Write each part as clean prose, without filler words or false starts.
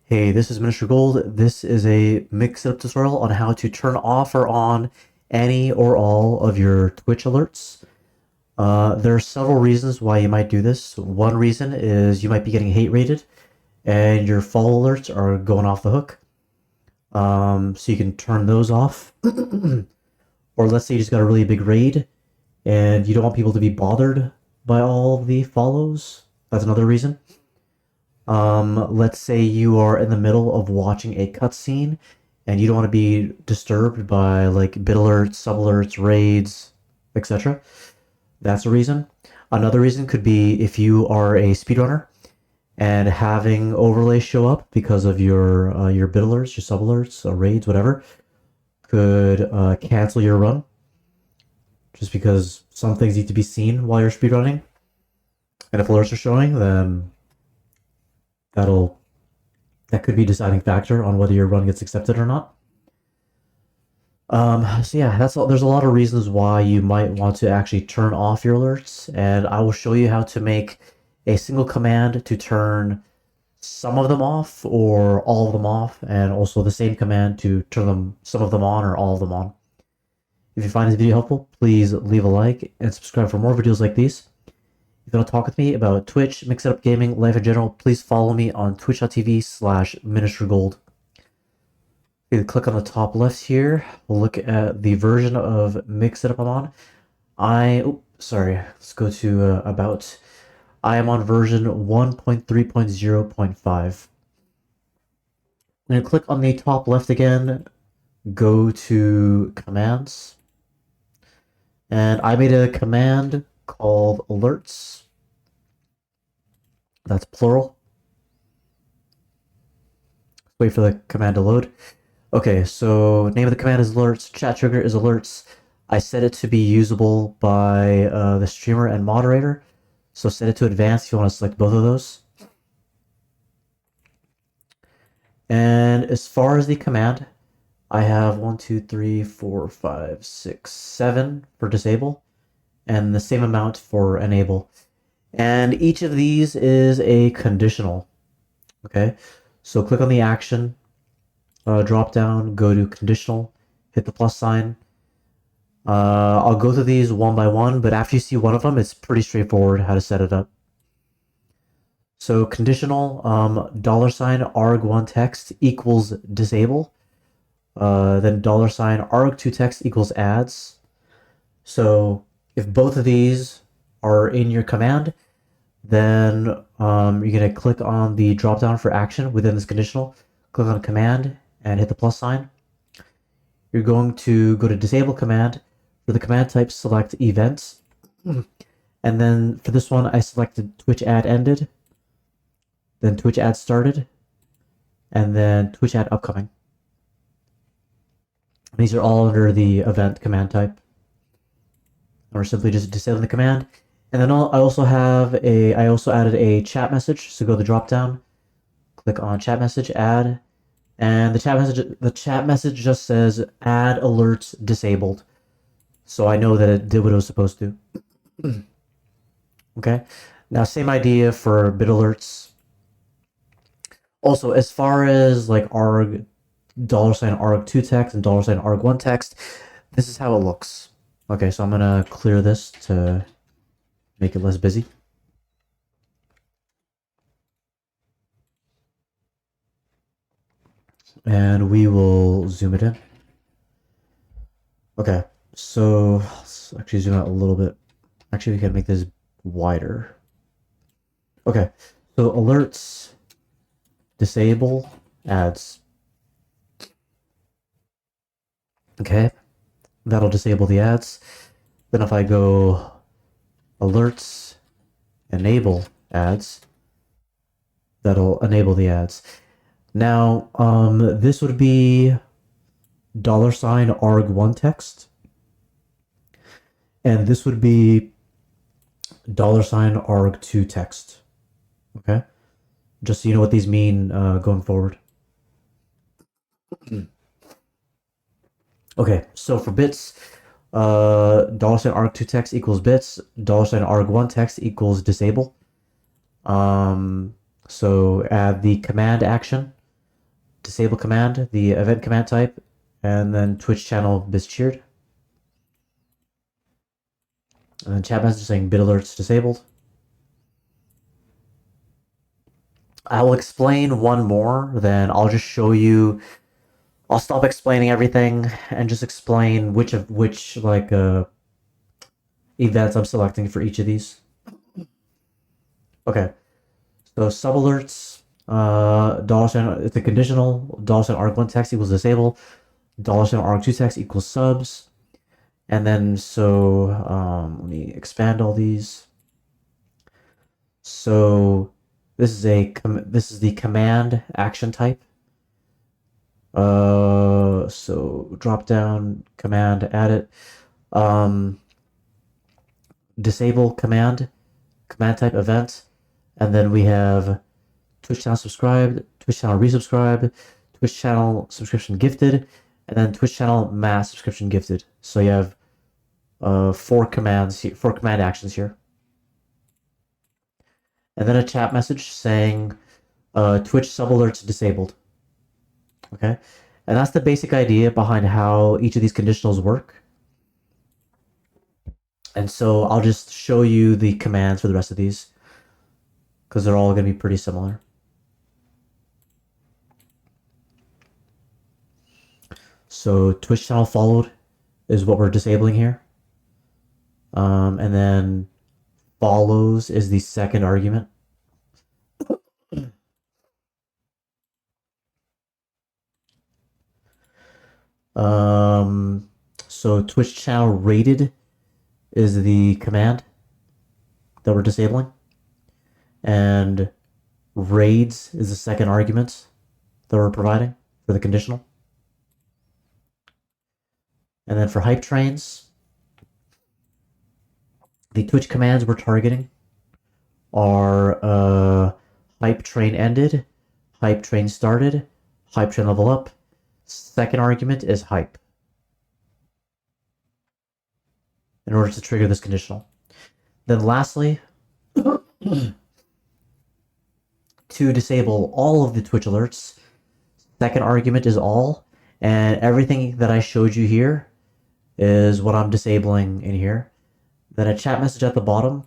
Hey, this is Minister Gold. This is a mix-up tutorial on how to turn off or on any or all of your Twitch alerts. There are several reasons why you might do this. One reason is you might be getting hate rated and your follow alerts are going off the hook. So you can turn those off. Or let's say you just got a really big raid and you don't want people to be bothered by all the follows. That's another reason. Let's say you are in the middle of watching a cutscene and you don't want to be disturbed by like bit alerts, sub alerts, raids, etc. That's a reason. Another reason could be if you are a speedrunner and having overlays show up because of your bit alerts, your sub alerts, raids, whatever, could cancel your run just because some things need to be seen while you're speedrunning. And if alerts are showing, then that could be a deciding factor on whether your run gets accepted or not. So yeah, there's a lot of reasons why you might want to actually turn off your alerts, and I will show you how to make a single command to turn some of them off or all of them off, and also the same command to turn some of them on or all of them on. If you find this video helpful, please leave a like and subscribe for more videos like these. If you want to talk with me about Twitch, Mix It Up Gaming, life in general, please follow me on twitch.tv/ministergold. You click on the top left here. We'll look at the version of Mix It Up I'm on. Let's go to About. I am on version 1.3.0.5. I'm going to click on the top left again, go to Commands, and I made a command called alerts. That's plural. Wait for the command to load. Okay, so name of the command is alerts, chat trigger is alerts. I set it to be usable by the streamer and moderator. So set it to advanced if you want to select both of those. And as far as the command, I have 1, 2, 3, 4, 5, 6, 7 for disable, and the same amount for enable. And each of these is a conditional. Okay, so click on the action, drop down, go to conditional, hit the plus sign. I'll go through these one by one, but after you see one of them, it's pretty straightforward how to set it up. So conditional, $arg1 text equals disable. Then $arg2 text equals ads. So if both of these are in your command, then you're going to click on the drop down for action within this conditional, click on command and hit the plus sign. You're going to go to disable command. For the command type, select events. And then for this one, I selected Twitch ad ended, then Twitch ad started, and then Twitch ad upcoming. These are all under the event command type. Or simply just disabling the command. And then I also added a chat message. So go to the drop down, click on chat message, add, and the chat message just says add alerts disabled. So I know that it did what it was supposed to. Okay. Now same idea for bit alerts. Also, as far as like arg $arg2 text and $arg1 text, this is how it looks. Okay, so I'm gonna clear this to make it less busy. And we will zoom it in. Okay, so let's actually zoom out a little bit. Actually, we can make this wider. Okay, so alerts, disable, ads. Okay, that'll disable the ads. Then if I go alerts, enable ads, that'll enable the ads. Now, this would be $arg1 text, and this would be $arg2 text. Okay, just so you know what these mean going forward. Okay, so for bits, $arg2 text equals bits, $arg1 text equals disable. So add the command action disable command, the event command type, and then Twitch channel BizCheered. And then chat message saying bit alerts disabled. I will explain one more, then I'll just show you. I'll stop explaining everything and just explain which like events I'm selecting for each of these. Okay, so sub alerts, $, it's a conditional, $arg1 text equals disable, $arg2 text equals subs, and then so let me expand all these. So this is the command action type. So drop down command, add it. Disable command type event, and then we have Twitch channel subscribed, Twitch channel resubscribed, Twitch channel subscription gifted, and then Twitch channel mass subscription gifted. So you have 4 command actions here, and then a chat message saying Twitch sub alerts disabled. Okay, and that's the basic idea behind how each of these conditionals work. And so I'll just show you the commands for the rest of these, because they're all going to be pretty similar. So Twitch channel followed is what we're disabling here. And then follows is the second argument. So Twitch channel rated is the command that we're disabling. And raids is the second argument that we're providing for the conditional. And then for hype trains, the Twitch commands we're targeting are hype train ended, hype train started, hype train level up. Second argument is hype in order to trigger this conditional. Then lastly, to disable all of the Twitch alerts, second argument is all, and everything that I showed you here is what I'm disabling in here. Then a chat message at the bottom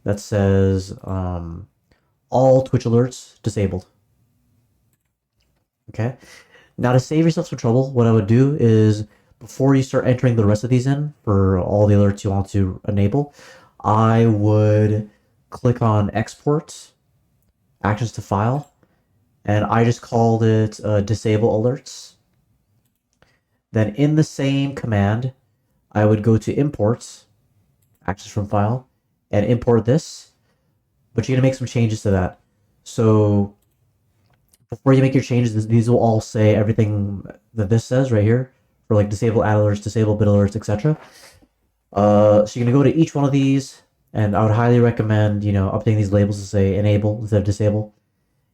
that says all Twitch alerts disabled. Okay. Now to save yourself some trouble, what I would do is before you start entering the rest of these in for all the alerts you want to enable, I would click on export actions to file, and I just called it disable alerts. Then in the same command, I would go to imports, actions from file, and import this, but you're gonna make some changes to that. So before you make your changes, these will all say everything that this says right here for like disable ad alerts, disable bit alerts, etc. So you're gonna go to each one of these, and I would highly recommend, updating these labels to say enable instead of disable.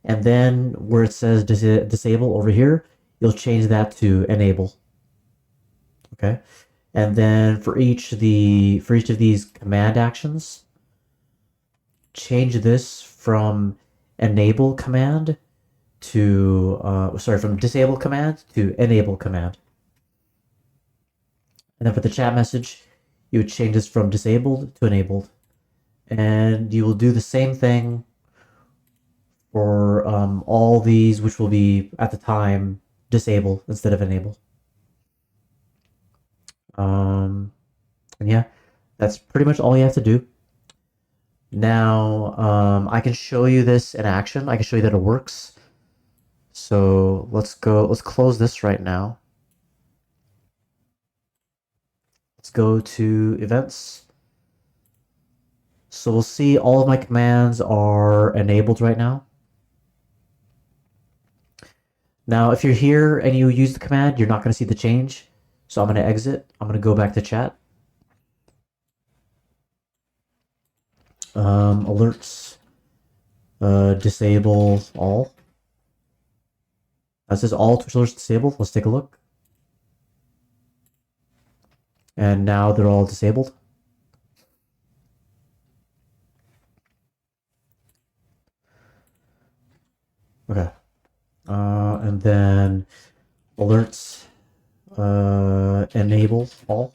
And then where it says disable over here, you'll change that to enable. Okay. And then for each of these command actions, change this from enable command to from disable command to enable command. And then for the chat message, you would change this from disabled to enabled. And you will do the same thing for all these, which will be at the time disable instead of enable. And yeah, that's pretty much all you have to do. Now, I can show you this in action. I can show you that it works. So let's close this right now. Let's go to events. So we'll see all of my commands are enabled right now. Now, if you're here and you use the command, you're not going to see the change. So I'm going to exit. I'm going to go back to chat. Alerts. Disable all. That says all Twitch alerts disabled. Let's take a look. And now they're all disabled. Okay. And then alerts, enable all.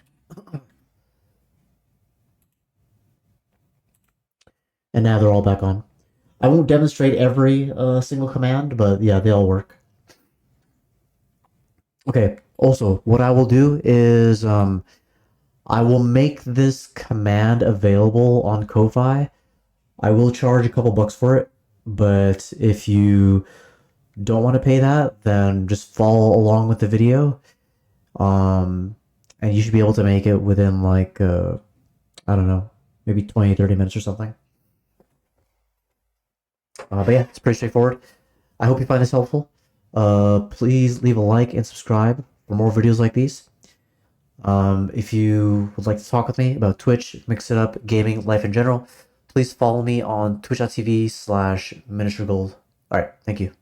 And now they're all back on. I won't demonstrate every single command, but yeah, they all work. Okay, also, what I will do is I will make this command available on Ko-Fi. I will charge a couple bucks for it, but if you don't want to pay that, then just follow along with the video. And you should be able to make it within like, I don't know, maybe 20, 30 minutes or something. But yeah, it's pretty straightforward. I hope you find this helpful. Please leave a like and subscribe for more videos like these. If you would like to talk with me about Twitch, Mix It Up, gaming, life in general, please follow me on twitch.tv/miniaturegold. Alright, thank you.